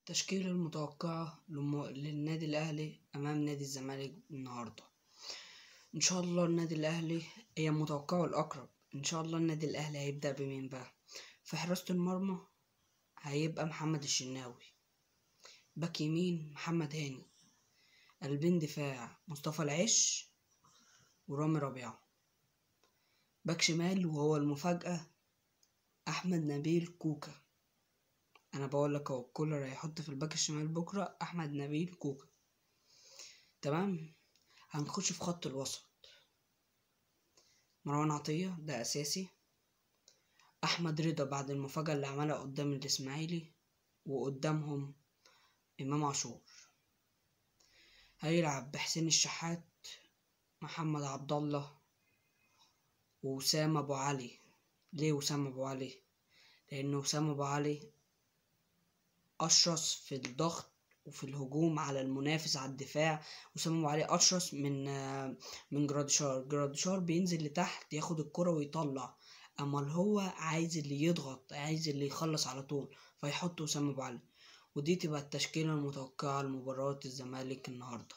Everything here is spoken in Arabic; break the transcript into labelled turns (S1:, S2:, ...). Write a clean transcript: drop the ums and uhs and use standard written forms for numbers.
S1: التشكيلة المتوقعة للنادي الأهلي أمام نادي الزمالك النهاردة. إن شاء الله النادي الأهلي هي متوقعة الأقرب. إن شاء الله النادي الأهلي هيبدأ بمين بقى؟ في حراسة المرمى هيبقى محمد الشناوي، باك يمين محمد هاني، قلبين دفاع مصطفى العش ورامي ربيعة، باك شمال وهو المفاجأة أحمد نبيل كوكا. أنا بقولك أهو كولر هيحط في الباك الشمال بكرة أحمد نبيل كوكا. تمام. هنخش في خط الوسط، مروان عطية ده أساسي، أحمد رضا بعد المفاجأة اللي عملها قدام الإسماعيلي وقدامهم إمام عاشور. هيلعب بحسين الشحات، محمد عبد الله، ووسام أبو علي. ليه وسام أبو علي؟ لأن وسام أبو علي أشرس في الضغط وفي الهجوم على المنافس على الدفاع. وسام أبو علي أشرس من جراديشار بينزل لتحت ياخد الكرة ويطلع، أما اللي هو عايز اللي يضغط، عايز اللي يخلص على طول، فيحط وسام أبو علي. ودي تبقى التشكيلة المتوقعة لمباراة الزمالك النهاردة.